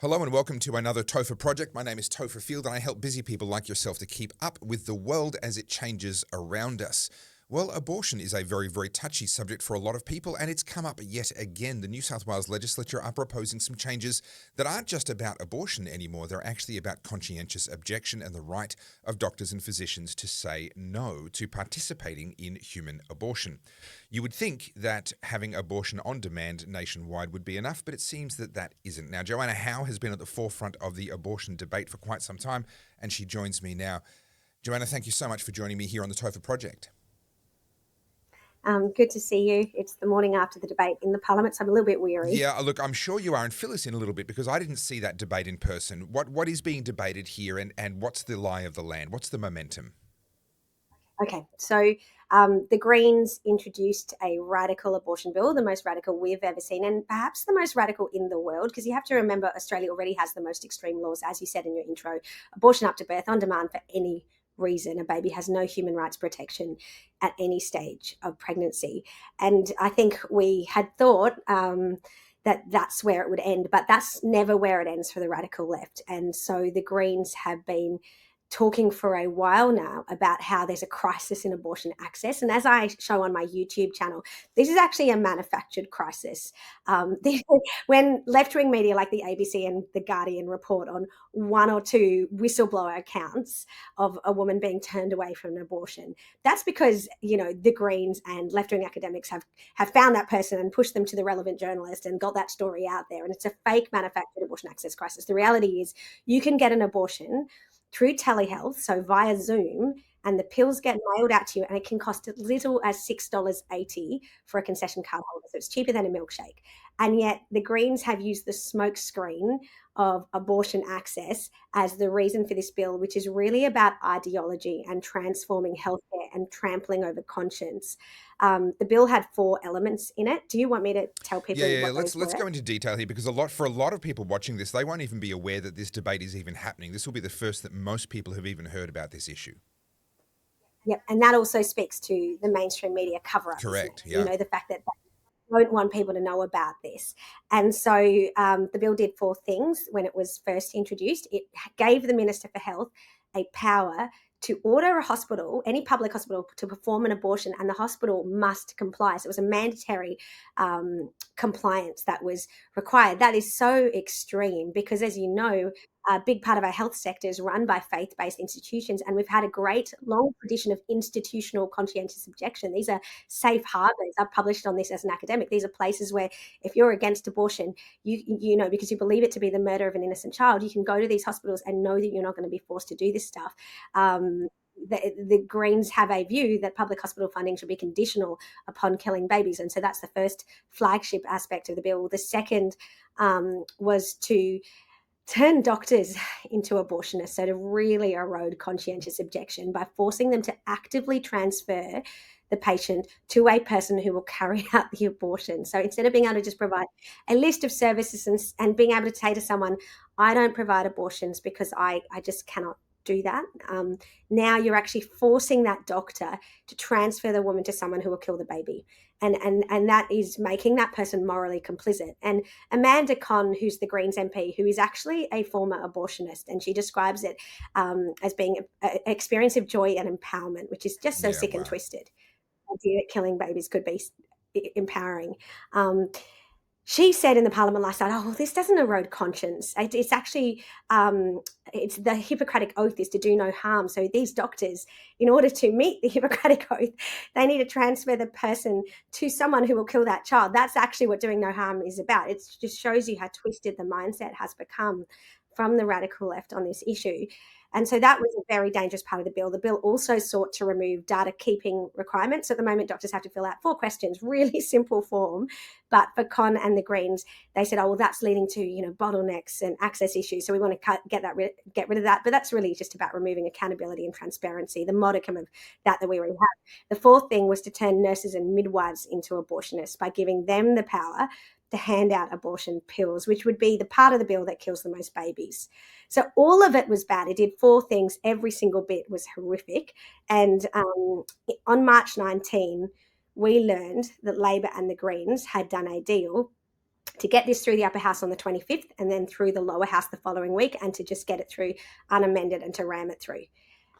Hello and welcome to another Topher Project. My name is Topher Field and I help busy people like yourself to keep up with the world as it changes around us. Well, abortion is a very, very touchy subject for a lot of people, and it's come up yet again. The New South Wales Legislature are proposing some changes that aren't just about abortion anymore. They're actually about conscientious objection and the right of doctors and physicians to say no to participating in human abortion. You would think that having abortion on demand nationwide would be enough, but it seems that that isn't. Now, Joanna Howe has been at the forefront of the abortion debate for quite some time, and she joins me now. Joanna, thank you so much for joining me here on the Topher Project. Good to see you. It's the morning after the debate in the Parliament, so I'm a little bit weary. Yeah, look, I'm sure you are, and fill us in a little bit because I didn't see that debate in person. What is being debated here, and what's the lie of the land? What's the momentum? Okay, so the Greens introduced a radical abortion bill, the most radical we've ever seen, and perhaps the most radical in the world, because you have to remember Australia already has the most extreme laws, as you said in your intro. Abortion up to birth, on demand for any reason. A baby has no human rights protection at any stage of pregnancy. And I think we had thought that that's where it would end, but that's never where it ends for the radical left. And so the Greens have been talking for a while now about how there's a crisis in abortion access. And as I show on my YouTube channel, this is actually a manufactured crisis. When left-wing media like the ABC and the Guardian report on one or two whistleblower accounts of a woman being turned away from an abortion, that's because, the Greens and left-wing academics have found that person and pushed them to the relevant journalist and got that story out there. And it's a fake manufactured abortion access crisis. The reality is you can get an abortion through telehealth, so via Zoom, and the pills get mailed out to you, and it can cost as little as $6.80 for a concession card holder. So it's cheaper than a milkshake. And yet the Greens have used the smokescreen of abortion access as the reason for this bill, which is really about ideology and transforming healthcare and trampling over conscience. The bill had 4 elements in it. Do you want me to tell people Yeah. what those Let's were? go into detail here because for a lot of people watching this, they won't even be aware that this debate is even happening. This will be the first that most people have even heard about this issue. Yep, and that also speaks to the mainstream media cover-up, isn't Correct. it? Yeah. The fact that they don't want people to know about this. And so the bill did 4 things when it was first introduced. It gave the Minister for Health a power to order a hospital, any public hospital, to perform an abortion, and the hospital must comply. So it was a mandatory compliance that was required. That is so extreme because, as you know, a big part of our health sector is run by faith-based institutions, and we've had a great long tradition of institutional conscientious objection. These are safe harbors. I've published on this as an academic. These are places where if you're against abortion, because you believe it to be the murder of an innocent child, you can go to these hospitals and know that you're not going to be forced to do this stuff. The Greens have a view that public hospital funding should be conditional upon killing babies. And so that's the first flagship aspect of the bill. The second was to turn doctors into abortionists, so to really erode conscientious objection by forcing them to actively transfer the patient to a person who will carry out the abortion. So instead of being able to just provide a list of services and being able to say to someone, I don't provide abortions because I just cannot do that. Now you're actually forcing that doctor to transfer the woman to someone who will kill the baby. And that is making that person morally complicit. And Amanda Conn, who's the Greens MP, who is actually a former abortionist, and she describes it as being an experience of joy and empowerment, which is just so Yeah. sick and Wow. twisted. The idea that killing babies could be empowering. She said in the Parliament last night, "Oh, this doesn't erode conscience. It's actually, it's the Hippocratic Oath is to do no harm. So these doctors, in order to meet the Hippocratic Oath, they need to transfer the person to someone who will kill that child. That's actually what doing no harm is about. It just shows you how twisted the mindset has become from the radical left on this issue." And so that was a very dangerous part of the bill. The bill also sought to remove data keeping requirements. At the moment, doctors have to fill out 4 questions, really simple form. But for Con and the Greens, they said, "Oh, well, that's leading to bottlenecks and access issues. So we want to get rid of that." But that's really just about removing accountability and transparency, the modicum of that we already have. The 4th thing was to turn nurses and midwives into abortionists by giving them the power to hand out abortion pills, which would be the part of the bill that kills the most babies. So all of it was bad. It did 4 things. Every single bit was horrific. And on March 19, we learned that Labor and the Greens had done a deal to get this through the upper house on the 25th and then through the lower house the following week, and to just get it through unamended and to ram it through.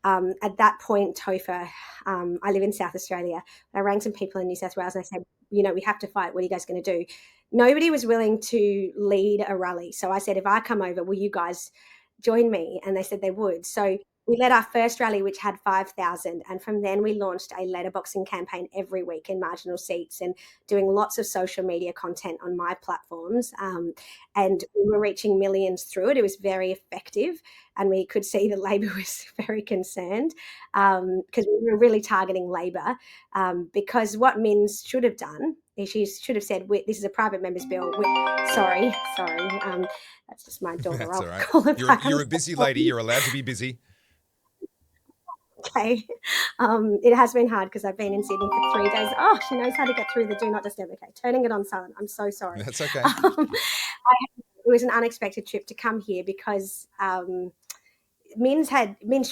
At that point, Topher, I live in South Australia. I rang some people in New South Wales and I said, we have to fight. What are you guys going to do? Nobody was willing to lead a rally. So I said, if I come over, will you guys join me? And they said they would. So we led our first rally, which had 5,000. And from then we launched a letterboxing campaign every week in marginal seats and doing lots of social media content on my platforms. And we were reaching millions through it. It was very effective. And we could see that Labor was very concerned, because we were really targeting Labor, because what Mins should have done is she should have said, this is a private member's bill. Sorry. That's just my daughter. That's I'll all right. call her back. You're a busy lady. You're allowed to be busy. Okay. It has been hard because I've been in Sydney for 3 days. Oh, she knows how to get through the do not disturb. Okay, turning it on silent. I'm so sorry. That's okay. It was an unexpected trip to come here because Mins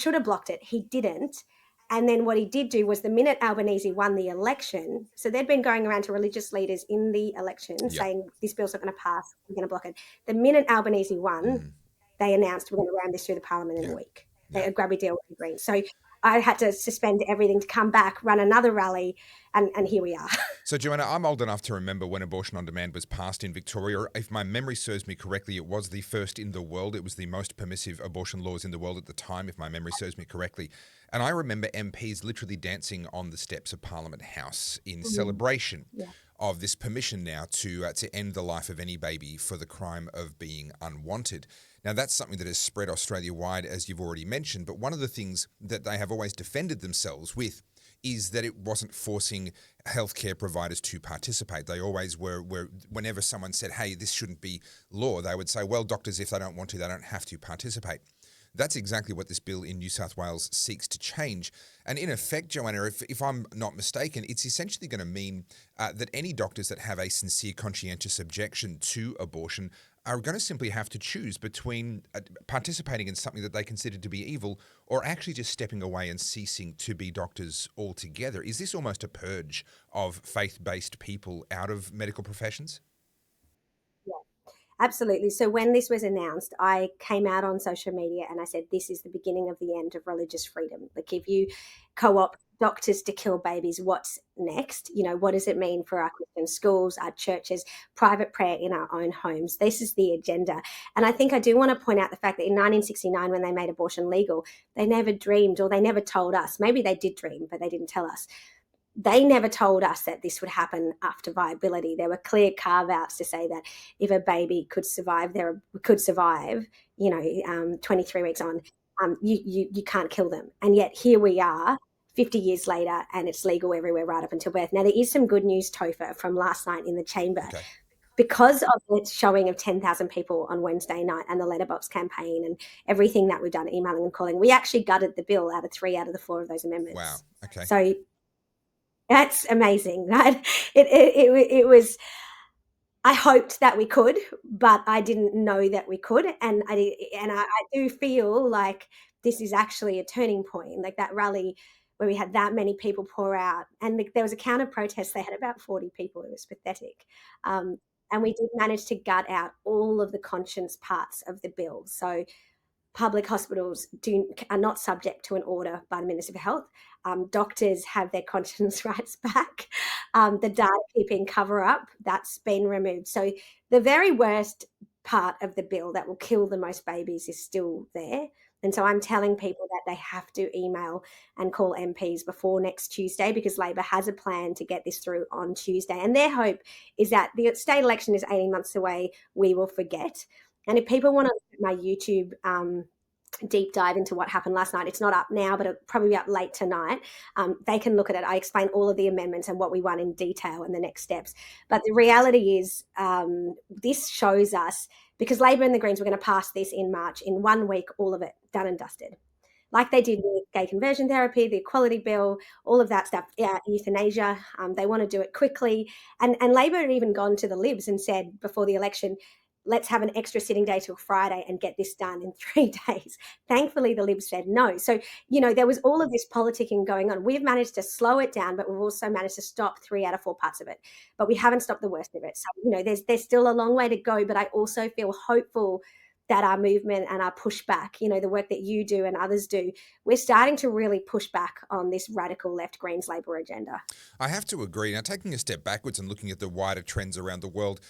should have blocked it. He didn't. And then what he did do was, the minute Albanese won the election, so they'd been going around to religious leaders in the election saying this bill's not going to pass, we're going to block it. The minute Albanese won, they announced we're going to ram this through the parliament in a week. They grab a deal with the Greens. So I had to suspend everything to come back, run another rally, and here we are. So, Joanna, I'm old enough to remember when abortion on demand was passed in Victoria. If my memory serves me correctly, it was the first in the world. It was the most permissive abortion laws in the world at the time, if my memory serves me correctly. And I remember MPs literally dancing on the steps of Parliament House in celebration of this permission now to end the life of any baby for the crime of being unwanted. Now, that's something that has spread Australia-wide, as you've already mentioned, but one of the things that they have always defended themselves with is that it wasn't forcing healthcare providers to participate. They always were whenever someone said, hey, this shouldn't be law, they would say, well, doctors, if they don't want to, they don't have to participate. That's exactly what this bill in New South Wales seeks to change. And in effect, Joanna, if I'm not mistaken, it's essentially going to mean that any doctors that have a sincere conscientious objection to abortion are going to simply have to choose between participating in something that they consider to be evil or actually just stepping away and ceasing to be doctors altogether. Is this almost a purge of faith-based people out of medical professions? Absolutely. So when this was announced, I came out on social media and I said, this is the beginning of the end of religious freedom. Like, if you co-opt doctors to kill babies, what's next? What does it mean for our Christian schools, our churches, private prayer in our own homes? This is the agenda. And I think I do want to point out the fact that in 1969, when they made abortion legal, they never dreamed, or they never told us, maybe they did dream, but they didn't tell us. They never told us that this would happen after viability. There were clear carve-outs to say that if a baby could survive, 23 weeks on, you can't kill them. And yet here we are 50 years later, and it's legal everywhere right up until birth. Now, there is some good news, Topher, from last night in the chamber. Okay. Because of the showing of 10,000 people on Wednesday night and the letterbox campaign and everything that we've done, emailing and calling, we actually gutted the bill out of 3 out of the 4 of those amendments. Wow. Okay. So that's amazing, right? It was. I hoped that we could, but I didn't know that we could, and I do feel like this is actually a turning point. Like that rally where we had that many people pour out, and there was a counter protest. They had about 40 people. It was pathetic, and we did manage to gut out all of the conscience parts of the bill. So public hospitals are not subject to an order by the Minister for Health. Doctors have their conscience rights back. The data keeping cover-up, that's been removed. So the very worst part of the bill that will kill the most babies is still there. And so I'm telling people that they have to email and call MPs before next Tuesday, because Labor has a plan to get this through on Tuesday. And their hope is that the state election is 18 months away. We will forget. And if people want to look at my YouTube deep dive into what happened last night, it's not up now, but it'll probably be up late tonight. They can look at it. I explain all of the amendments and what we want in detail and the next steps. But the reality is this shows us, because Labor and the Greens were going to pass this in March, in 1 week, all of it done and dusted. Like they did with gay conversion therapy, the equality bill, all of that stuff, euthanasia. They want to do it quickly. And Labor had even gone to the Libs and said before the election, let's have an extra sitting day till Friday and get this done in 3 days. Thankfully, the Libs said no. So, there was all of this politicking going on. We've managed to slow it down, but we've also managed to stop 3 out of 4 parts of it. But we haven't stopped the worst of it. So, there's still a long way to go, but I also feel hopeful that our movement and our pushback, the work that you do and others do, we're starting to really push back on this radical left Greens Labor agenda. I have to agree. Now, taking a step backwards and looking at the wider trends around the world,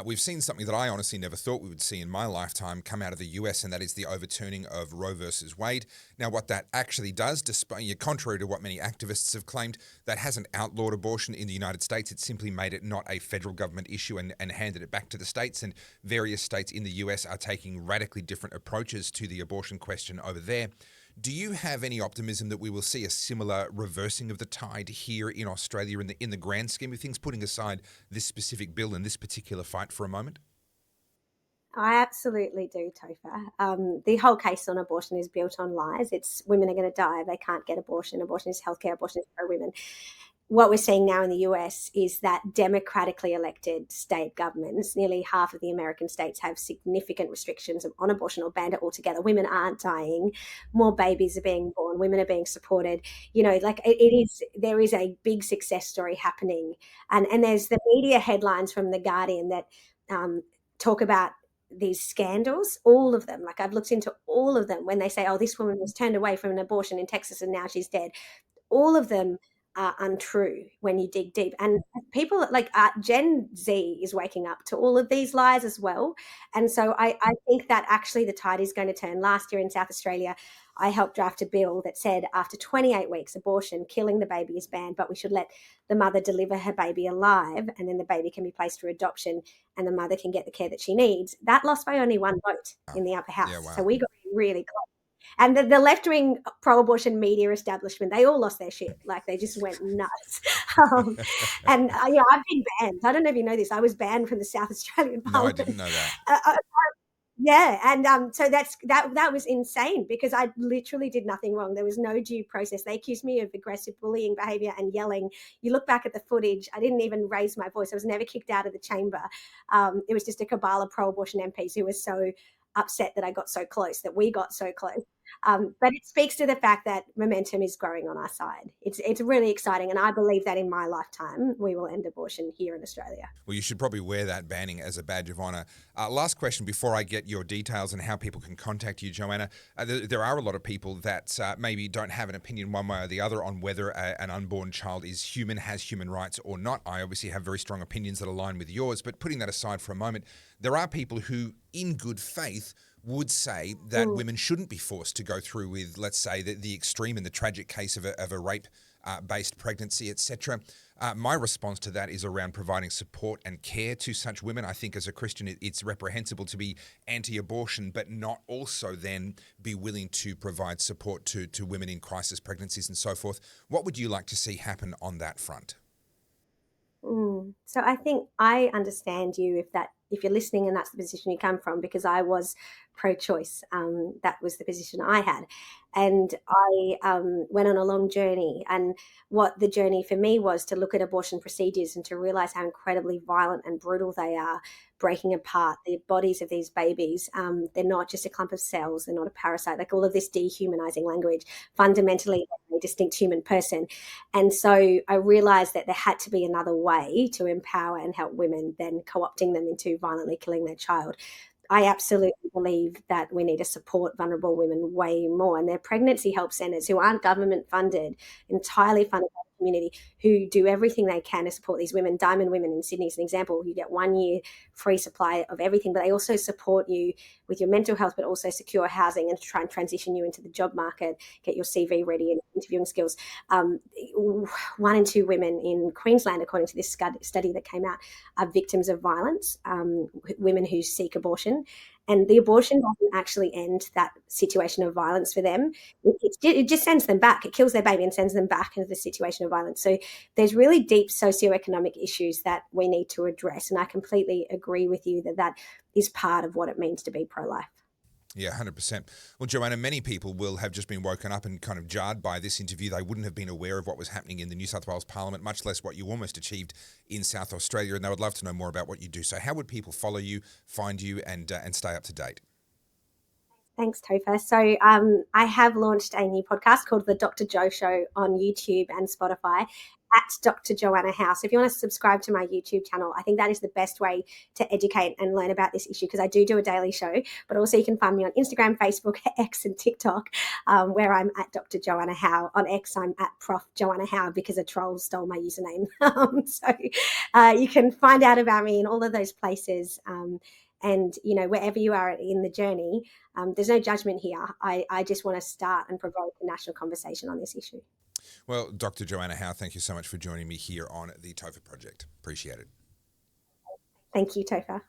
we've seen something that I honestly never thought we would see in my lifetime come out of the US, and that is the overturning of Roe versus Wade. Now, what that actually does, despite contrary to what many activists have claimed, that hasn't outlawed abortion in the United States. It simply made it not a federal government issue and handed it back to the states. And various states in the US are taking radically different approaches to the abortion question over there. Do you have any optimism that we will see a similar reversing of the tide here in Australia in the grand scheme of things, putting aside this specific bill and this particular fight for a moment? I absolutely do, Topher. The whole case on abortion is built on lies. It's women are going to die. They can't get abortion. Abortion is healthcare. Abortion is pro women. What we're seeing now in the US is that democratically elected state governments, nearly half of the American states, have significant restrictions on abortion or banned it altogether. Women aren't dying. More babies are being born. Women are being supported. There is a big success story happening. And there's the media headlines from The Guardian that talk about these scandals, all of them. Like, I've looked into all of them when they say, oh, this woman was turned away from an abortion in Texas and now she's dead. All of them are untrue when you dig deep. And people like Gen Z is waking up to all of these lies as well. And so I think that actually the tide is going to turn. Last year in South Australia, I helped draft a bill that said after 28 weeks, abortion, killing the baby is banned, but we should let the mother deliver her baby alive, and then the baby can be placed for adoption and the mother can get the care that she needs. That lost by only 1 vote in the upper house. Yeah, wow. So we got really close. And the left-wing pro-abortion media establishment, they all lost their shit. Like, they just went nuts. I've been banned. I don't know if you know this. I was banned from the South Australian Parliament. No, I didn't know that. Yeah, and so that was insane because I literally did nothing wrong. There was no due process. They accused me of aggressive bullying behaviour and yelling. You look back at the footage, I didn't even raise my voice. I was never kicked out of the chamber. It was just a cabal of pro-abortion MPs who were so upset that I got so close, that we got so close. But it speaks to the fact that momentum is growing on our side. It's really exciting, and I believe that in my lifetime we will end abortion here in Australia. Well, you should probably wear that banning as a badge of honour. Last question before I get your details and how people can contact you, Joanna. There are a lot of people that maybe don't have an opinion one way or the other on whether an unborn child is human, has human rights or not. I obviously have very strong opinions that align with yours, but putting that aside for a moment, there are people who, in good faith, would say that women shouldn't be forced to go through with, let's say, the extreme and the tragic case of a rape-based pregnancy, etc. My response to that is around providing support and care to such women. I think as a Christian, it's reprehensible to be anti-abortion, but not also then be willing to provide support to women in crisis pregnancies and so forth. What would you like to see happen on that front? So I think I understand you if you're listening and that's the position you come from, because I was pro-choice. That was the position I had. And I went on a long journey. And what the journey for me was to look at abortion procedures and to realize how incredibly violent and brutal they are, breaking apart the bodies of these babies. They're not just a clump of cells. They're not a parasite. Like, all of this dehumanizing language, fundamentally a distinct human person. And so I realized that there had to be another way to empower and help women than co-opting them into violently killing their child. I absolutely believe that we need to support vulnerable women way more. And their pregnancy help centres, who aren't government funded, entirely funded by the community, who do everything they can to support these women. Diamond Women in Sydney is an example. You get 1 year free supply of everything, but they also support you with your mental health, but also secure housing and to try and transition you into the job market, get your CV ready and interviewing skills. 1 in 2 women in Queensland, according to this study that came out, are victims of violence, women who seek abortion. And the abortion doesn't actually end that situation of violence for them. It just sends them back. It kills their baby and sends them back into the situation of violence. So there's really deep socioeconomic issues that we need to address. And I completely agree with you that is part of what it means to be pro-life. Yeah, 100%. Well, Joanna, many people will have just been woken up and kind of jarred by this interview. They wouldn't have been aware of what was happening in the New South Wales Parliament, much less what you almost achieved in South Australia, and they would love to know more about what you do. So how would people follow you, find you, and stay up to date? Thanks, Topher. So I have launched a new podcast called The Dr. Joe Show on YouTube and Spotify at Dr. Joanna Howe. So if you want to subscribe to my YouTube channel, I think that is the best way to educate and learn about this issue, because I do a daily show, but also you can find me on Instagram, Facebook, X and TikTok, where I'm at Dr. Joanna Howe. On X, I'm at Prof. Joanna Howe because a troll stole my username. So you can find out about me in all of those places. And, wherever you are in the journey, there's no judgment here. I just want to start and provoke a national conversation on this issue. Well, Dr. Joanna Howe, thank you so much for joining me here on the Topher Project. Appreciate it. Thank you, Topher.